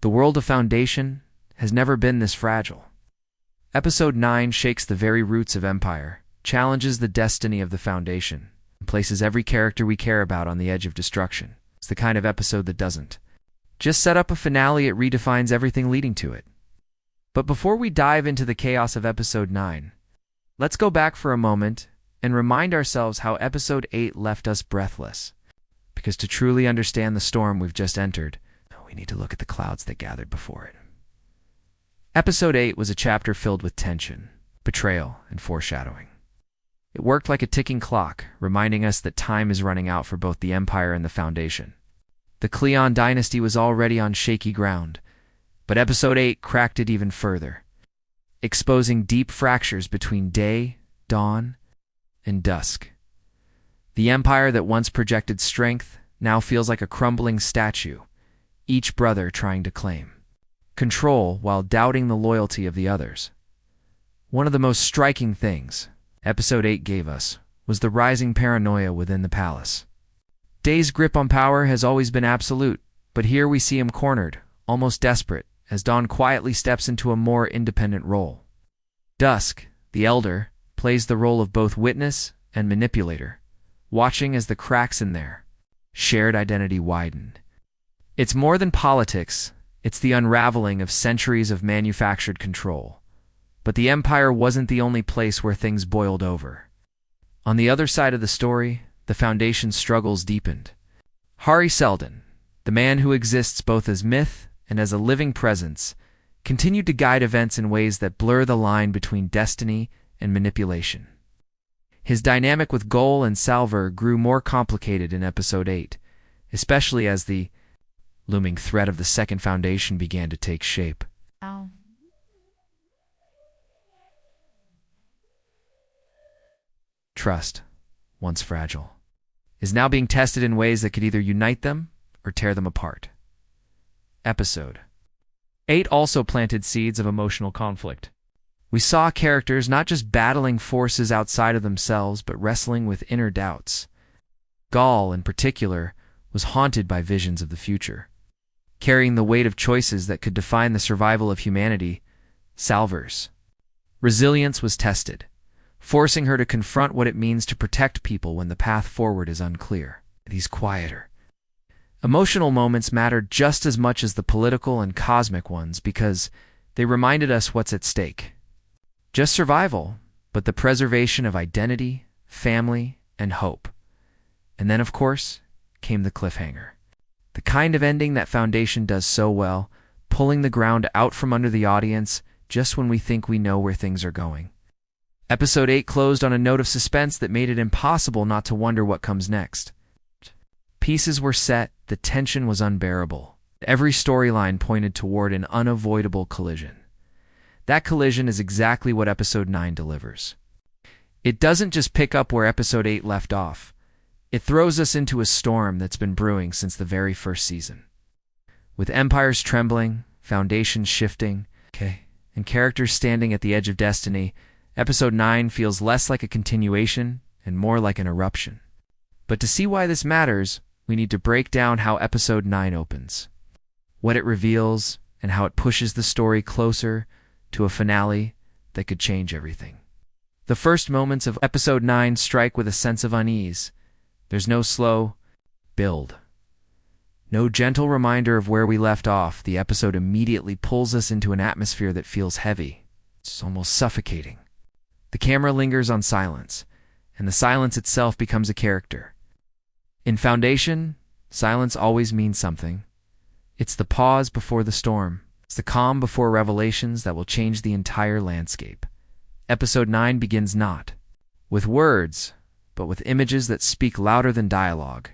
The world of Foundation has never been this fragile. Episode 9 shakes the very roots of Empire, challenges the destiny of the Foundation, and places every character we care about on the edge of destruction. It's the kind of episode that doesn't just set up a finale, it redefines everything leading to it. But before we dive into the chaos of Episode 9, let's go back for a moment and remind ourselves how Episode 8 left us breathless. Because to truly understand the storm we've just entered, we need to look at the clouds that gathered before it. Episode 8 was a chapter filled with tension, betrayal, and foreshadowing. It worked like a ticking clock, reminding us that time is running out for both the Empire and the Foundation. The Cleon dynasty was already on shaky ground, but Episode 8 cracked it even further, exposing deep fractures between day, dawn, and dusk. The empire that once projected strength now feels like a crumbling statue, each brother trying to claim control while doubting the loyalty of the others. One of the most striking things Episode 8 gave us was the rising paranoia within the palace. Day's grip on power has always been absolute, but here we see him cornered, almost desperate, as Dawn quietly steps into a more independent role. Dusk, the Elder, plays the role of both witness and manipulator, watching as the cracks in their shared identity widen. It's more than politics, it's the unraveling of centuries of manufactured control. But the Empire wasn't the only place where things boiled over. On the other side of the story, the Foundation's struggles deepened. Seldon, the man who exists both as myth and as a living presence, continued to guide events in ways that blur the line between destiny and manipulation. His dynamic with Gaal and Salvor grew more complicated in Episode 8, especially as the looming threat of the Second Foundation began to take shape. Oh. Trust, once fragile, is now being tested in ways that could either unite them or tear them apart. Episode 8 also planted seeds of emotional conflict. We saw characters not just battling forces outside of themselves, but wrestling with inner doubts. Gaal, in particular, was haunted by visions of the future, carrying the weight of choices that could define the survival of humanity. Salvor's resilience was tested, forcing her to confront what it means to protect people when the path forward is unclear. These quieter, emotional moments mattered just as much as the political and cosmic ones because they reminded us what's at stake. Just survival, but the preservation of identity, family, and hope. And then, of course, came the cliffhanger. The kind of ending that Foundation does so well, pulling the ground out from under the audience just when we think we know where things are going. Episode 8 closed on a note of suspense that made it impossible not to wonder what comes next. Pieces were set, the tension was unbearable. Every storyline pointed toward an unavoidable collision. That collision is exactly what Episode 9 delivers. It doesn't just pick up where Episode 8 left off. It throws us into a storm that's been brewing since the very first season. With empires trembling, foundations shifting, and characters standing at the edge of destiny, Episode 9 feels less like a continuation and more like an eruption. But to see why this matters, we need to break down how Episode 9 opens, what it reveals, and how it pushes the story closer to a finale that could change everything. The first moments of Episode 9 strike with a sense of unease. There's no slow build, no gentle reminder of where we left off. The episode immediately pulls us into an atmosphere that feels heavy. It's almost suffocating. The camera lingers on silence, and the silence itself becomes a character. In Foundation, silence always means something. It's the pause before the storm. It's the calm before revelations that will change the entire landscape. Episode 9 begins not with words, but with images that speak louder than dialogue.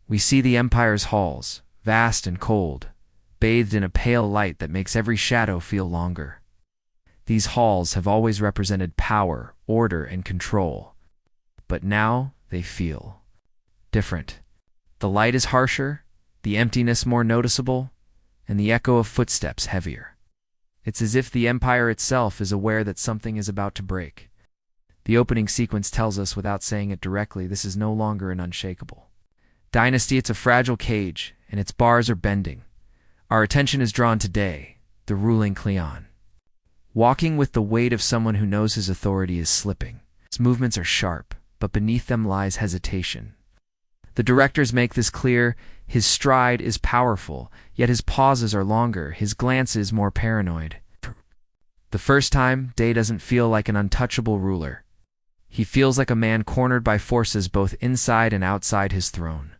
We see the Empire's halls, vast and cold, bathed in a pale light that makes every shadow feel longer. These halls have always represented power, order, and control. But now they feel different. The light is harsher, the emptiness more noticeable, and the echo of footsteps heavier. It's as if the Empire itself is aware that something is about to break. The opening sequence tells us without saying it directly, this is no longer an unshakable dynasty. It's a fragile cage, and its bars are bending. Our attention is drawn to Day, the ruling Cleon. Walking with the weight of someone who knows his authority is slipping. His movements are sharp, but beneath them lies hesitation. The directors make this clear. His stride is powerful, yet his pauses are longer, his glances more paranoid. The first time, Day doesn't feel like an untouchable ruler. He feels like a man cornered by forces both inside and outside his throne.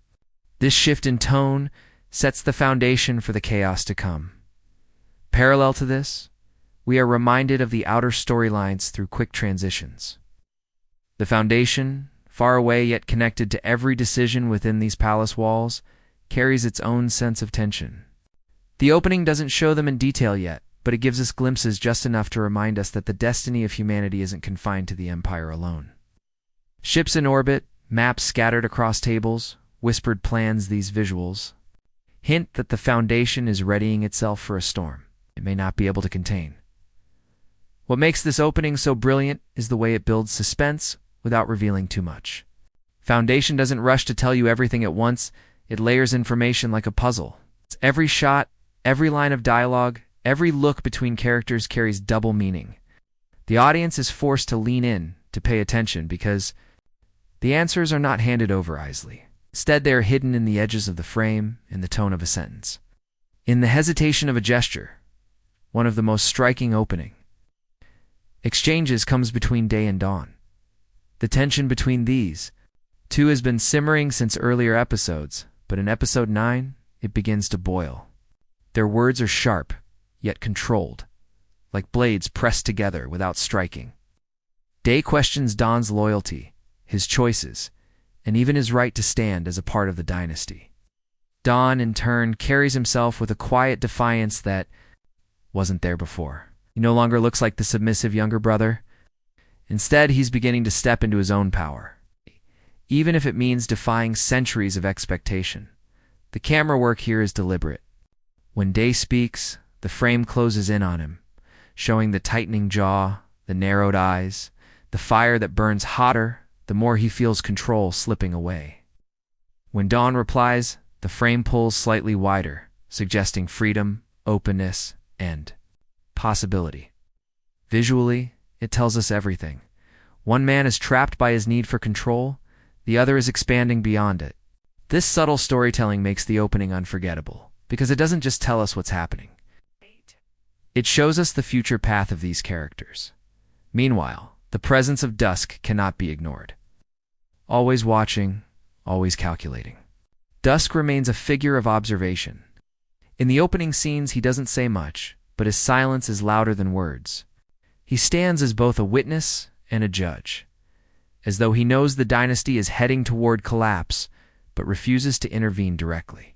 This shift in tone sets the foundation for the chaos to come. Parallel to this, we are reminded of the outer storylines through quick transitions. The foundation, far away yet connected to every decision within these palace walls, carries its own sense of tension. The opening doesn't show them in detail yet, but it gives us glimpses just enough to remind us that the destiny of humanity isn't confined to the Empire alone. Ships in orbit, maps scattered across tables, whispered plans, these visuals hint that the Foundation is readying itself for a storm it may not be able to contain. What makes this opening so brilliant is the way it builds suspense without revealing too much. Foundation doesn't rush to tell you everything at once, it layers information like a puzzle. Every shot, every line of dialogue, every look between characters carries double meaning. The audience is forced to lean in, to pay attention, because the answers are not handed over easily. Instead, they are hidden in the edges of the frame, in the tone of a sentence, in the hesitation of a gesture. One of the most striking opening exchanges comes between Day and Dawn. The tension between these two has been simmering since earlier episodes, but in episode 9, it begins to boil. Their words are sharp, yet controlled, like blades pressed together without striking. Day questions Dawn's loyalty, his choices, and even his right to stand as a part of the dynasty. Dawn, in turn, carries himself with a quiet defiance that wasn't there before. He no longer looks like the submissive younger brother. Instead, he's beginning to step into his own power, even if it means defying centuries of expectation. The camera work here is deliberate. When Day speaks, the frame closes in on him, showing the tightening jaw, the narrowed eyes, the fire that burns hotter the more he feels control slipping away. When Dawn replies, the frame pulls slightly wider, suggesting freedom, openness, and possibility. Visually, it tells us everything. One man is trapped by his need for control, the other is expanding beyond it. This subtle storytelling makes the opening unforgettable, because it doesn't just tell us what's happening. It shows us the future path of these characters. Meanwhile, the presence of Dusk cannot be ignored. Always watching, always calculating. Dusk remains a figure of observation. In the opening scenes, he doesn't say much, but his silence is louder than words. He stands as both a witness and a judge, as though he knows the dynasty is heading toward collapse, but refuses to intervene directly.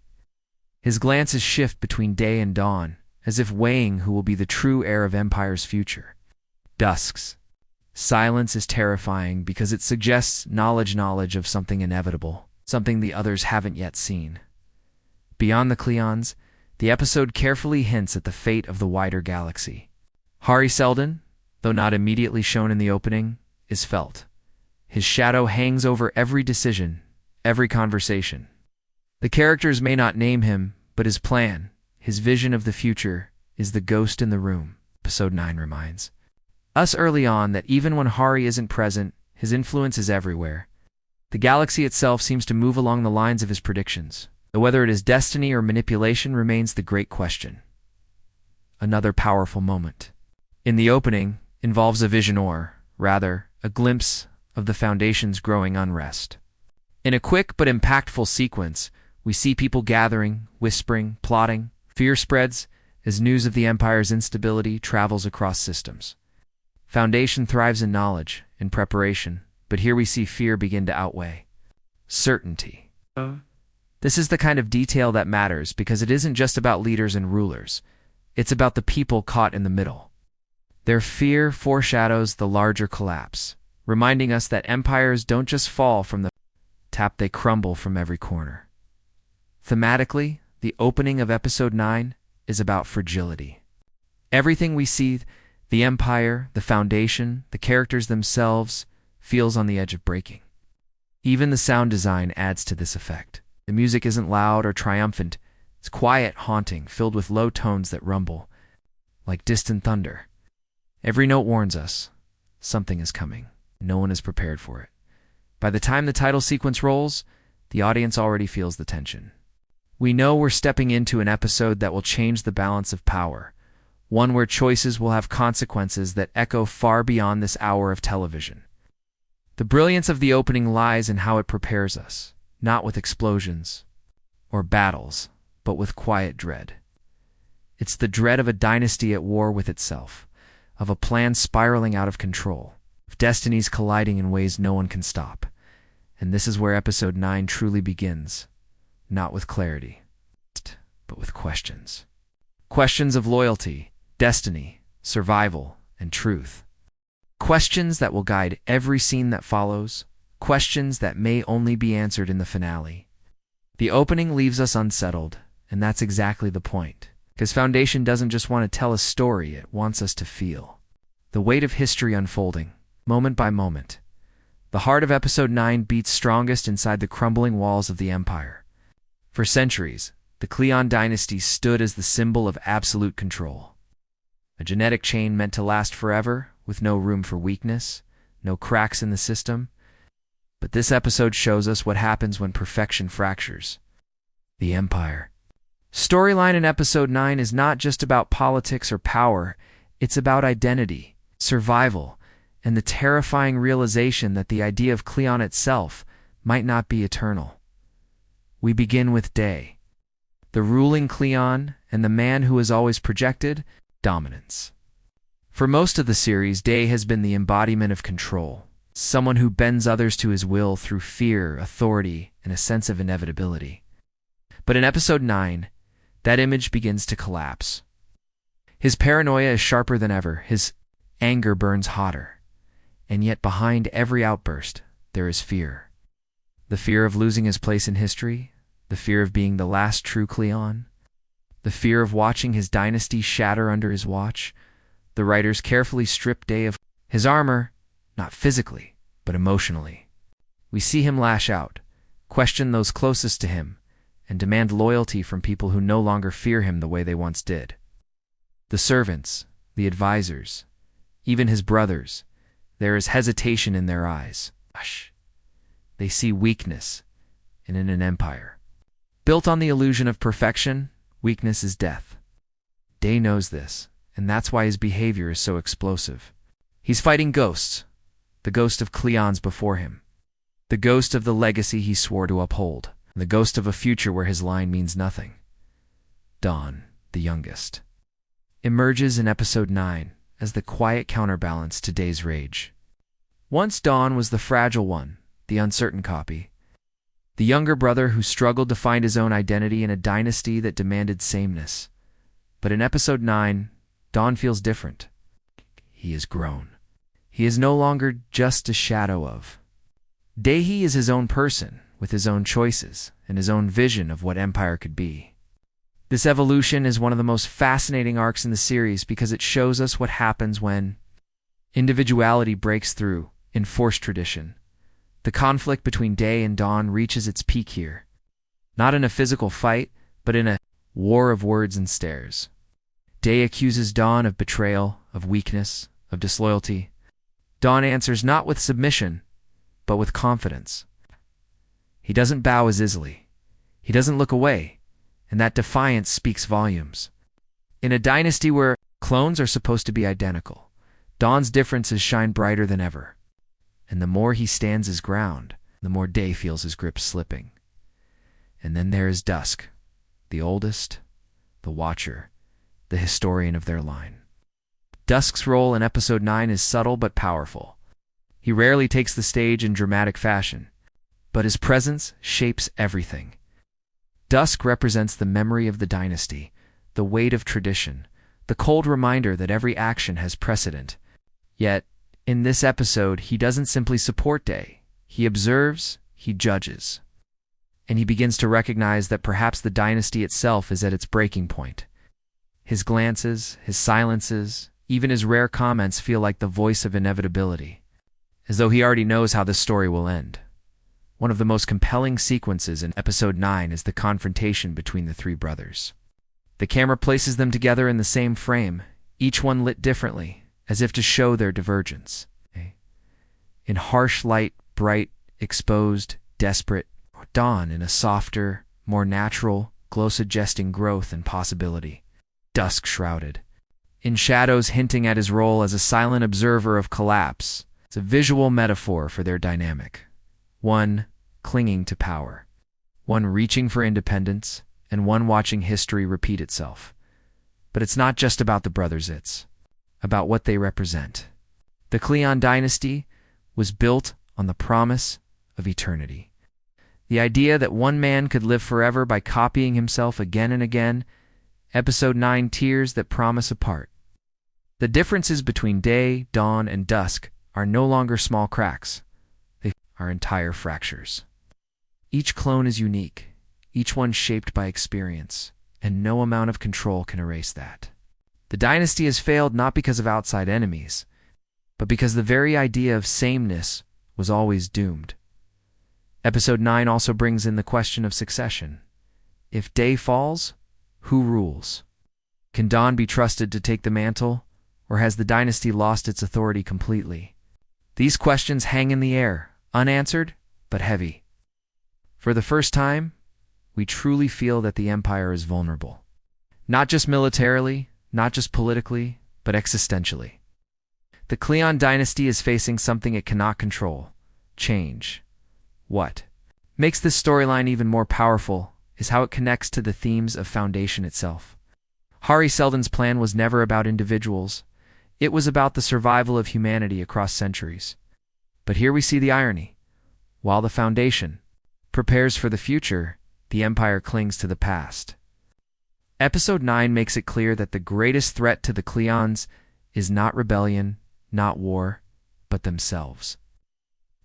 His glances shift between Day and Dawn, as if weighing who will be the true heir of Empire's future. Dusk's silence is terrifying because it suggests knowledge of something inevitable, something the others haven't yet seen. Beyond the Cleons, the episode carefully hints at the fate of the wider galaxy. Seldon, though not immediately shown in the opening, is felt. His shadow hangs over every decision, every conversation. The characters may not name him, but his plan, his vision of the future, is the ghost in the room, episode 9 reminds us early on that even when Hari isn't present, his influence is everywhere. The galaxy itself seems to move along the lines of his predictions, though whether it is destiny or manipulation remains the great question. Another powerful moment in the opening involves a vision, or, rather, a glimpse of the Foundation's growing unrest. In a quick but impactful sequence, we see people gathering, whispering, plotting. Fear spreads as news of the Empire's instability travels across systems. Foundation thrives in knowledge, in preparation, but here we see fear begin to outweigh certainty. This is the kind of detail that matters because it isn't just about leaders and rulers. It's about the people caught in the middle. Their fear foreshadows the larger collapse, reminding us that empires don't just fall from the top, they crumble from every corner. Thematically, the opening of episode 9 is about fragility. Everything we see, the Empire, the Foundation, the characters themselves, feels on the edge of breaking. Even the sound design adds to this effect. The music isn't loud or triumphant, It's quiet, haunting, filled with low tones that rumble, like distant thunder. Every note warns us something is coming. No one is prepared for it. By the time the title sequence rolls, the audience already feels the tension. We know we're stepping into an episode that will change the balance of power, one where choices will have consequences that echo far beyond this hour of television. The brilliance of the opening lies in how it prepares us, not with explosions or battles, but with quiet dread. It's the dread of a dynasty at war with itself, of a plan spiraling out of control, of destinies colliding in ways no one can stop. And this is where Episode 9 truly begins, not with clarity, but with questions. Questions of loyalty, destiny, survival, and truth. Questions that will guide every scene that follows, questions that may only be answered in the finale. The opening leaves us unsettled, and that's exactly the point. Because Foundation doesn't just want to tell a story, it wants us to feel the weight of history unfolding, moment by moment. The heart of Episode 9 beats strongest inside the crumbling walls of the Empire. For centuries, the Cleon dynasty stood as the symbol of absolute control. A genetic chain meant to last forever, with no room for weakness, no cracks in the system. But this episode shows us what happens when perfection fractures. The Empire. Storyline in Episode 9 is not just about politics or power, it's about identity, survival, and the terrifying realization that the idea of Cleon itself might not be eternal. We begin with Day, the ruling Cleon and the man who has always projected dominance. For most of the series, Day has been the embodiment of control, someone who bends others to his will through fear, authority, and a sense of inevitability. But in Episode 9, that image begins to collapse. His paranoia is sharper than ever, his anger burns hotter. And yet behind every outburst, there is fear. The fear of losing his place in history, the fear of being the last true Cleon, the fear of watching his dynasty shatter under his watch. The writers carefully strip Day of his armor, not physically, but emotionally. We see him lash out, question those closest to him, and demand loyalty from people who no longer fear him the way they once did. The servants, the advisors, even his brothers, there is hesitation in their eyes. Hush. They see weakness, and in an empire built on the illusion of perfection, weakness is death. Day knows this, and that's why his behavior is so explosive. He's fighting ghosts, the ghost of Cleons before him, the ghost of the legacy he swore to uphold, the ghost of a future where his line means nothing. Dawn, the youngest, emerges in Episode 9 as the quiet counterbalance to Day's rage. Once Dawn was the fragile one, the uncertain copy, the younger brother who struggled to find his own identity in a dynasty that demanded sameness. But in Episode 9, Dawn feels different. He is grown. He is no longer just a shadow of. Day is his own person, with his own choices and his own vision of what Empire could be. This evolution is one of the most fascinating arcs in the series because it shows us what happens when individuality breaks through enforced tradition. The conflict between Day and Dawn reaches its peak here, not in a physical fight, but in a war of words and stares. Day accuses Dawn of betrayal, of weakness, of disloyalty. Dawn answers not with submission, but with confidence. He doesn't bow as easily. He doesn't look away, and that defiance speaks volumes. In a dynasty where clones are supposed to be identical, Dawn's differences shine brighter than ever. And the more he stands his ground, the more Day feels his grip slipping. And then there is Dusk, the oldest, the watcher, the historian of their line. Dusk's role in Episode 9 is subtle but powerful. He rarely takes the stage in dramatic fashion, but his presence shapes everything. Dusk represents the memory of the dynasty, the weight of tradition, the cold reminder that every action has precedent. Yet, in this episode, he doesn't simply support Day. He observes, he judges. And he begins to recognize that perhaps the dynasty itself is at its breaking point. His glances, his silences, even his rare comments feel like the voice of inevitability, as though he already knows how this story will end. One of the most compelling sequences in Episode 9 is the confrontation between the three brothers. The camera places them together in the same frame, each one lit differently, as if to show their divergence. In harsh light, bright, exposed, desperate, Dawn in a softer, more natural, glow-suggesting growth and possibility. Dusk shrouded. In shadows hinting at his role as a silent observer of collapse. It's a visual metaphor for their dynamic. One clinging to power. One reaching for independence, and one watching history repeat itself. But it's not just about the brothers, it's about what they represent. The Cleon dynasty was built on the promise of eternity. The idea that one man could live forever by copying himself again and again. Episode 9, Tears that promise apart. The differences between day, dawn, and dusk are no longer small cracks. They are entire fractures. Each clone is unique, each one shaped by experience, and no amount of control can erase that. The dynasty has failed not because of outside enemies, but because the very idea of sameness was always doomed. Episode 9 also brings in the question of succession. If day falls, who rules? Can Dawn be trusted to take the mantle, or has the dynasty lost its authority completely? These questions hang in the air, unanswered, but heavy. For the first time, we truly feel that the Empire is vulnerable. Not just militarily, not just politically, but existentially. The Cleon dynasty is facing something it cannot control: change. What makes this storyline even more powerful is how it connects to the themes of Foundation itself. Hari Seldon's plan was never about individuals. It was about the survival of humanity across centuries. But here we see the irony. While the Foundation prepares for the future, the Empire clings to the past. Episode 9 makes it clear that the greatest threat to the Cleons is not rebellion, not war, but themselves.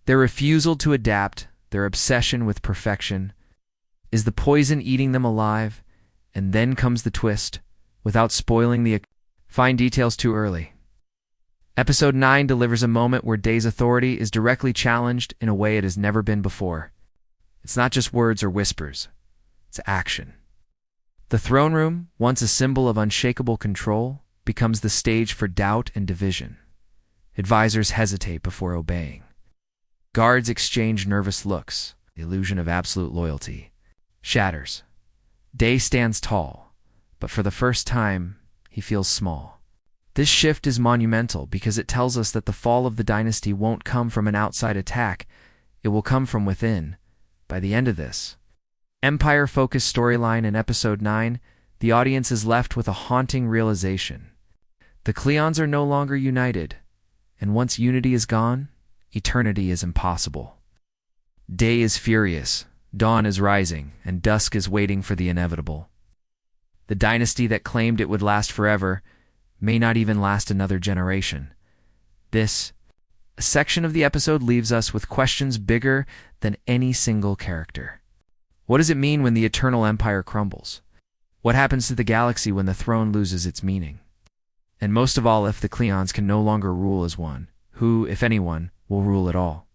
Their refusal to adapt, their obsession with perfection, is the poison eating them alive, and then comes the twist, without spoiling the fine details too early. Episode 9 delivers a moment where Day's authority is directly challenged in a way it has never been before. It's not just words or whispers, it's action. The throne room, once a symbol of unshakable control, becomes the stage for doubt and division. Advisors hesitate before obeying. Guards exchange nervous looks. The illusion of absolute loyalty shatters. Day stands tall, but for the first time, he feels small. This shift is monumental because it tells us that the fall of the dynasty won't come from an outside attack, it will come from within. By the end of this Empire-focused storyline in Episode 9, the audience is left with a haunting realization. The Cleons are no longer united, and once unity is gone, eternity is impossible. Day is furious, dawn is rising, and dusk is waiting for the inevitable. The dynasty that claimed it would last forever may not even last another generation. This section of the episode leaves us with questions bigger than any single character. What does it mean when the eternal empire crumbles? What happens to the galaxy when the throne loses its meaning? And most of all, if the Cleons can no longer rule as one, who, if anyone, will rule at all?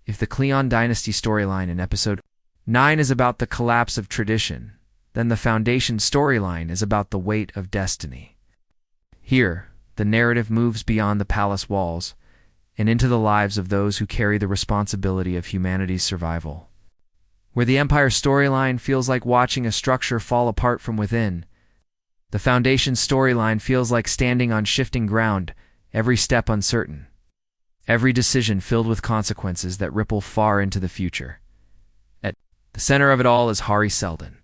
If the Cleon dynasty storyline in Episode 9 is about the collapse of tradition, then the Foundation storyline is about the weight of destiny. Here, the narrative moves beyond the palace walls and into the lives of those who carry the responsibility of humanity's survival. Where the Empire storyline feels like watching a structure fall apart from within, the Foundation storyline feels like standing on shifting ground, every step uncertain, every decision filled with consequences that ripple far into the future. At the center of it all is Hari Seldon.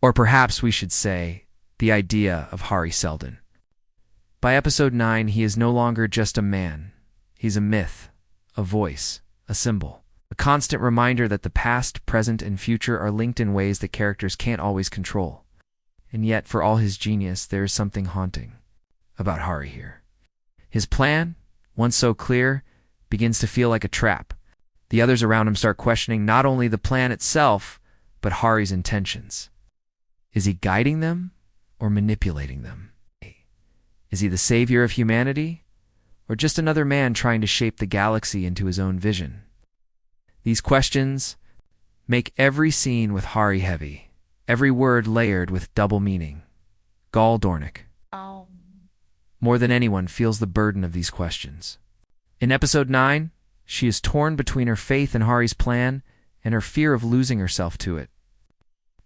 Or perhaps we should say, the idea of Hari Seldon. By Episode 9, he is no longer just a man. He's a myth, a voice, a symbol. A constant reminder that the past, present, and future are linked in ways that characters can't always control. And yet, for all his genius, there is something haunting about Hari here. His plan, once so clear, begins to feel like a trap. The others around him start questioning not only the plan itself, but Hari's intentions. Is he guiding them or manipulating them? Is he the savior of humanity, or just another man trying to shape the galaxy into his own vision? These questions make every scene with Hari heavy, every word layered with double meaning. Gaal Dornick, more than anyone, feels the burden of these questions. In Episode 9, she is torn between her faith in Hari's plan and her fear of losing herself to it.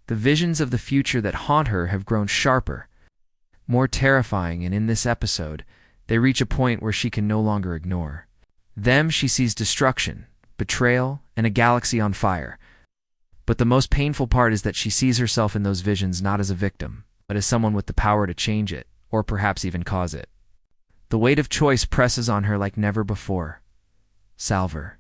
The visions of the future that haunt her have grown sharper, more terrifying, and in this episode, they reach a point where she can no longer ignore them. She sees destruction, betrayal, and a galaxy on fire. But the most painful part is that she sees herself in those visions not as a victim, but as someone with the power to change it, or perhaps even cause it. The weight of choice presses on her like never before. Salvor.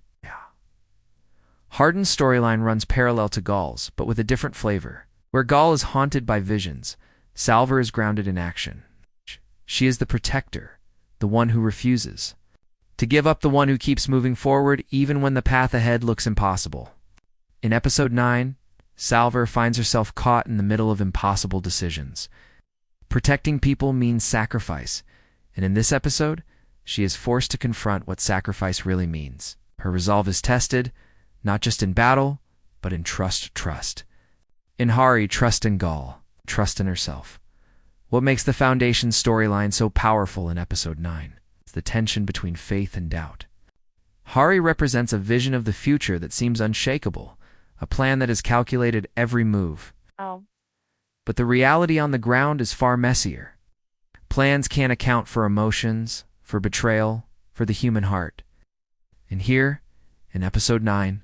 Hardin's storyline runs parallel to Gaal's, but with a different flavor. Where Gaal is haunted by visions, Salvor is grounded in action. She is the protector, the one who refuses to give up, the one who keeps moving forward even when the path ahead looks impossible. In Episode 9, Salvor finds herself caught in the middle of impossible decisions. Protecting people means sacrifice, and in this episode, she is forced to confront what sacrifice really means. Her resolve is tested, not just in battle, but in trust. In Hari, trust in Gaal, trust in herself. What makes the Foundation storyline so powerful in Episode 9 is the tension between faith and doubt. Hari represents a vision of the future that seems unshakable, a plan that has calculated every move. But the reality on the ground is far messier. Plans can't account for emotions, for betrayal, for the human heart. And here, in Episode 9,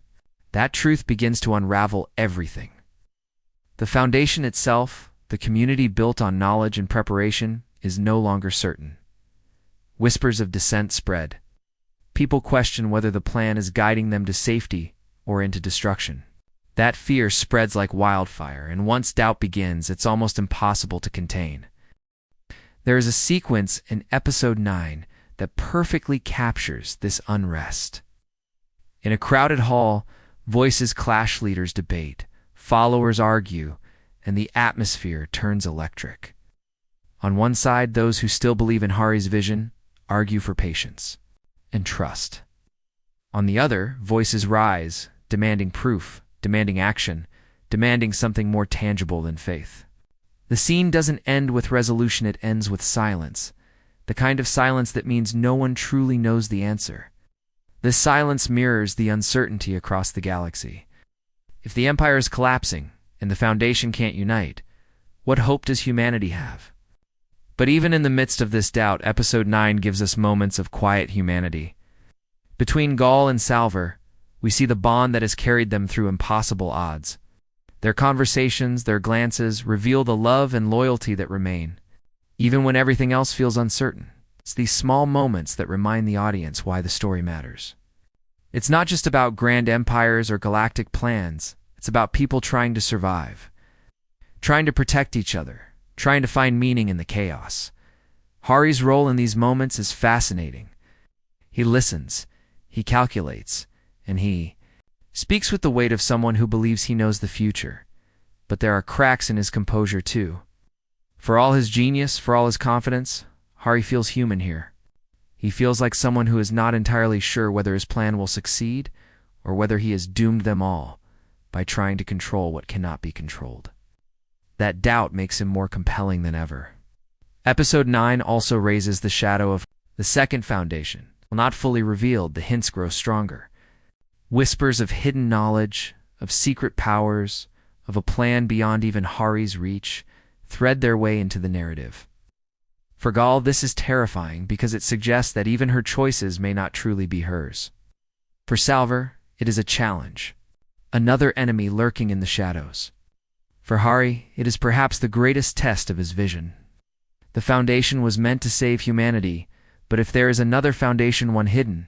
that truth begins to unravel everything. The Foundation itself, the community built on knowledge and preparation, is no longer certain. Whispers of dissent spread. People question whether the plan is guiding them to safety or into destruction. That fear spreads like wildfire, and once doubt begins, it's almost impossible to contain. There is a sequence in Episode 9 that perfectly captures this unrest. In a crowded hall, voices clash, leaders debate, followers argue, and the atmosphere turns electric. On one side, those who still believe in Hari's vision argue for patience and trust. On the other, voices rise, demanding proof, demanding action, demanding something more tangible than faith. The scene doesn't end with resolution, it ends with silence, the kind of silence that means no one truly knows the answer. This silence mirrors the uncertainty across the galaxy. If the Empire is collapsing and the Foundation can't unite, what hope does humanity have? But even in the midst of this doubt, Episode 9 gives us moments of quiet humanity. Between Gaal and Salvor, we see the bond that has carried them through impossible odds. Their conversations, their glances, reveal the love and loyalty that remain, even when everything else feels uncertain. It's these small moments that remind the audience why the story matters. It's not just about grand empires or galactic plans. It's about people trying to survive, trying to protect each other, trying to find meaning in the chaos. Hari's role in these moments is fascinating. He listens, he calculates, and he speaks with the weight of someone who believes he knows the future. But there are cracks in his composure too. For all his genius, for all his confidence, Hari feels human here. He feels like someone who is not entirely sure whether his plan will succeed or whether he has doomed them all by trying to control what cannot be controlled. That doubt makes him more compelling than ever. Episode 9 also raises the shadow of the Second Foundation. While not fully revealed, the hints grow stronger. Whispers of hidden knowledge, of secret powers, of a plan beyond even Hari's reach, thread their way into the narrative. For Gaal, this is terrifying because it suggests that even her choices may not truly be hers. For Salvor, it is a challenge, another enemy lurking in the shadows. For Hari, it is perhaps the greatest test of his vision. The Foundation was meant to save humanity, but if there is another Foundation, one hidden,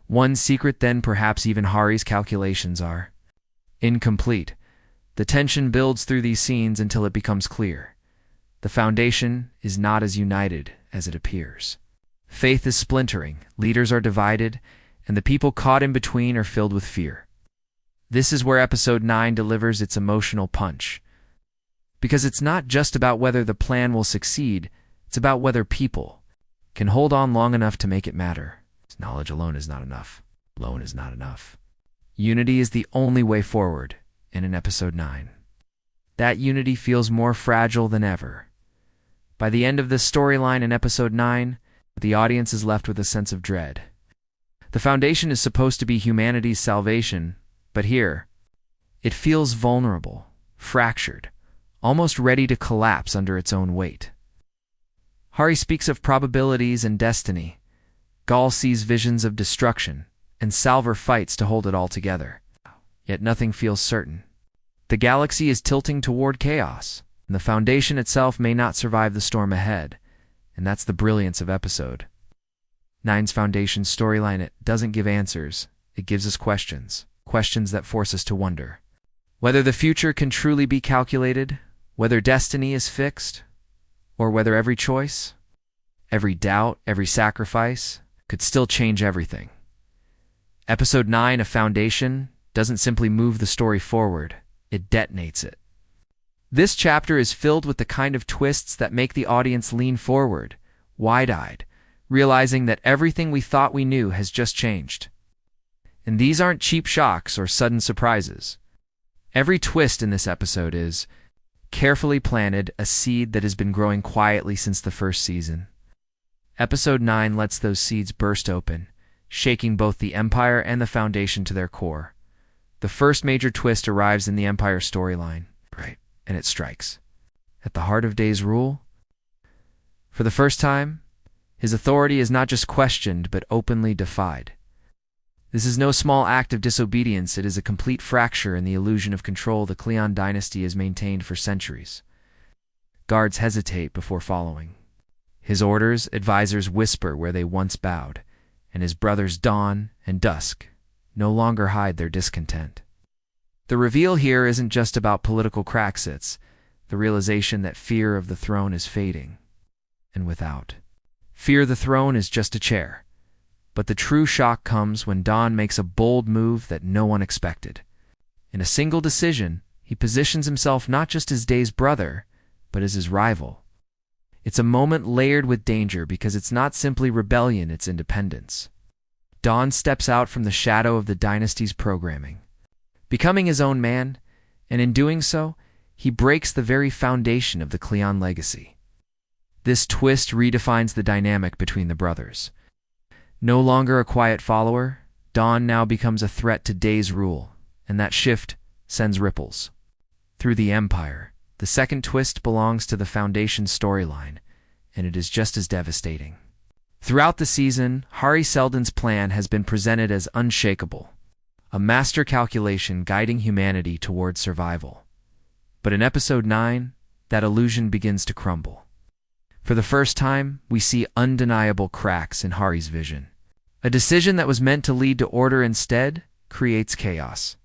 one secret, then perhaps even Hari's calculations are incomplete. The tension builds through these scenes until it becomes clear. The Foundation is not as united as it appears. Faith is splintering, leaders are divided, and the people caught in between are filled with fear. This is where Episode 9 delivers its emotional punch. Because it's not just about whether the plan will succeed, it's about whether people can hold on long enough to make it matter. Knowledge alone is not enough. Alone is not enough. Unity is the only way forward, and in Episode 9, that unity feels more fragile than ever. By the end of this storyline in Episode 9, the audience is left with a sense of dread. The Foundation is supposed to be humanity's salvation, but here, it feels vulnerable, fractured, almost ready to collapse under its own weight. Hari speaks of probabilities and destiny. Gaal sees visions of destruction, and Salvor fights to hold it all together. Yet nothing feels certain. The galaxy is tilting toward chaos, and the Foundation itself may not survive the storm ahead, and that's the brilliance of Episode 9's Foundation storyline. It doesn't give answers, it gives us questions that force us to wonder. Whether the future can truly be calculated, whether destiny is fixed, or whether every choice, every doubt, every sacrifice could still change everything. Episode 9 of Foundation doesn't simply move the story forward, it detonates it. This chapter is filled with the kind of twists that make the audience lean forward, wide-eyed, realizing that everything we thought we knew has just changed. And these aren't cheap shocks or sudden surprises. Every twist in this episode is carefully planted, a seed that has been growing quietly since the first season. Episode 9 lets those seeds burst open, shaking both the Empire and the Foundation to their core. The first major twist arrives in the Empire storyline, and it strikes at the heart of Day's rule. For the first time, his authority is not just questioned, but openly defied. This is no small act of disobedience, it is a complete fracture in the illusion of control the Cleon dynasty has maintained for centuries. Guards hesitate before following. His orders, advisors whisper where they once bowed, and his brothers Dawn and Dusk no longer hide their discontent. The reveal here isn't just about political cracks, it's the realization that fear of the throne is fading. And without fear, the throne is just a chair. But the true shock comes when Dawn makes a bold move that no one expected. In a single decision, he positions himself not just as Day's brother, but as his rival. It's a moment layered with danger because it's not simply rebellion, it's independence. Dawn steps out from the shadow of the dynasty's programming, becoming his own man, and in doing so, he breaks the very foundation of the Cleon legacy. This twist redefines the dynamic between the brothers. No longer a quiet follower, Dawn now becomes a threat to Day's rule, and that shift sends ripples through the Empire. The second twist belongs to the Foundation storyline, and it is just as devastating. Throughout the season, Hari Seldon's plan has been presented as unshakable, a master calculation guiding humanity toward survival. But in Episode 9, that illusion begins to crumble. For the first time, we see undeniable cracks in Hari's vision. A decision that was meant to lead to order instead creates chaos.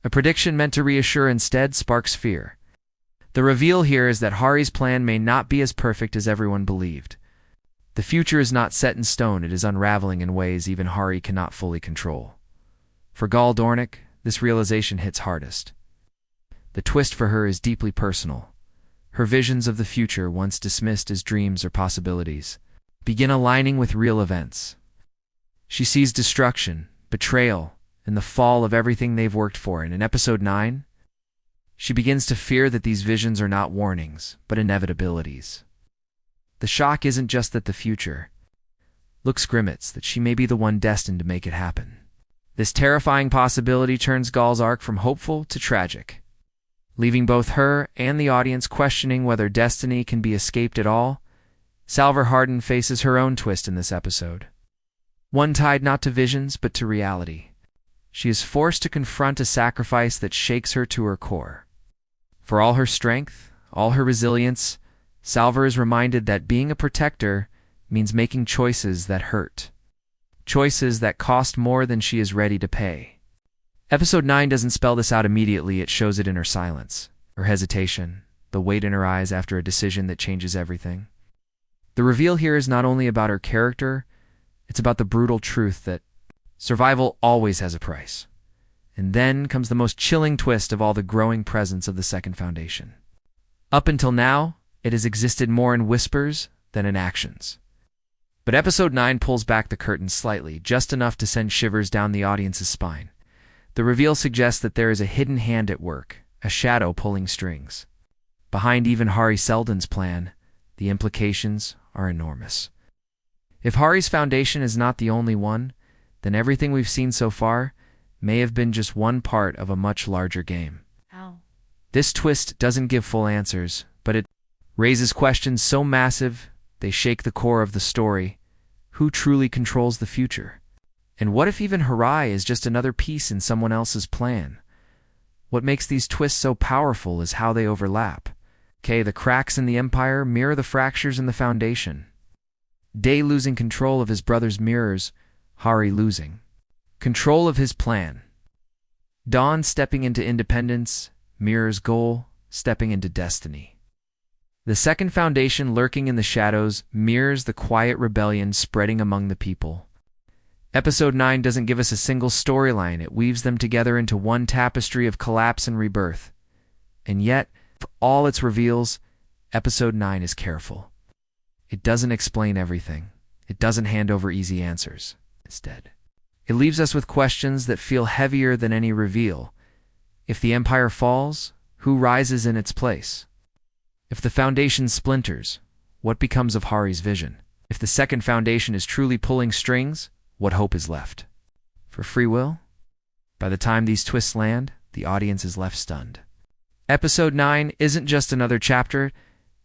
A prediction meant to reassure instead sparks fear. The reveal here is that Hari's plan may not be as perfect as everyone believed. The future is not set in stone, it is unraveling in ways even Hari cannot fully control. For Gaal Dornick, this realization hits hardest. The twist for her is deeply personal. Her visions of the future, once dismissed as dreams or possibilities, begin aligning with real events. She sees destruction, betrayal, and the fall of everything they've worked for, and in Episode 9, she begins to fear that these visions are not warnings, but inevitabilities. The shock isn't just that the future looks grim, it's that she may be the one destined to make it happen. This terrifying possibility turns Gaal's arc from hopeful to tragic, leaving both her and the audience questioning whether destiny can be escaped at all. Salvor Hardin faces her own twist in this episode, one tied not to visions but to reality. She is forced to confront a sacrifice that shakes her to her core. For all her strength, all her resilience, Salvor is reminded that being a protector means making choices that hurt, choices that cost more than she is ready to pay. Episode 9 doesn't spell this out immediately, it shows it in her silence, her hesitation, the weight in her eyes after a decision that changes everything. The reveal here is not only about her character, it's about the brutal truth that survival always has a price. And then comes the most chilling twist of all, the growing presence of the Second Foundation. Up until now, it has existed more in whispers than in actions. But Episode 9 pulls back the curtain slightly, just enough to send shivers down the audience's spine. The reveal suggests that there is a hidden hand at work, a shadow pulling strings. Behind even Seldon's plan, the implications are enormous. If Hari's foundation is not the only one, then everything we've seen so far may have been just one part of a much larger game. How? This twist doesn't give full answers, but it raises questions so massive they shake the core of the story. Who truly controls the future? And what if even Hari is just another piece in someone else's plan? What makes these twists so powerful is how they overlap. The cracks in the Empire mirror the fractures in the Foundation. Day losing control of his brother's mirrors, Hari losing control of his plan. Dawn stepping into independence mirrors Gaal stepping into destiny. The second Foundation lurking in the shadows mirrors the quiet rebellion spreading among the people. Episode 9 doesn't give us a single storyline, it weaves them together into one tapestry of collapse and rebirth. And yet, for all its reveals, Episode 9 is careful. It doesn't explain everything. It doesn't hand over easy answers. Instead, it leaves us with questions that feel heavier than any reveal. If the Empire falls, who rises in its place? If the Foundation splinters, what becomes of Hari's vision? If the second Foundation is truly pulling strings, what hope is left? For free will? By the time these twists land, the audience is left stunned. Episode 9 isn't just another chapter,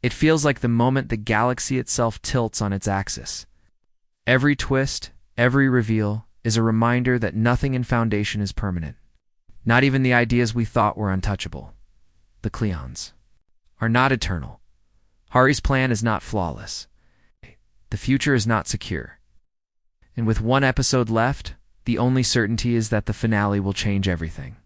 it feels like the moment the galaxy itself tilts on its axis. Every twist, every reveal, is a reminder that nothing in Foundation is permanent. Not even the ideas we thought were untouchable. The Cleons are not eternal. Hari's plan is not flawless. The future is not secure. And with one episode left, the only certainty is that the finale will change everything.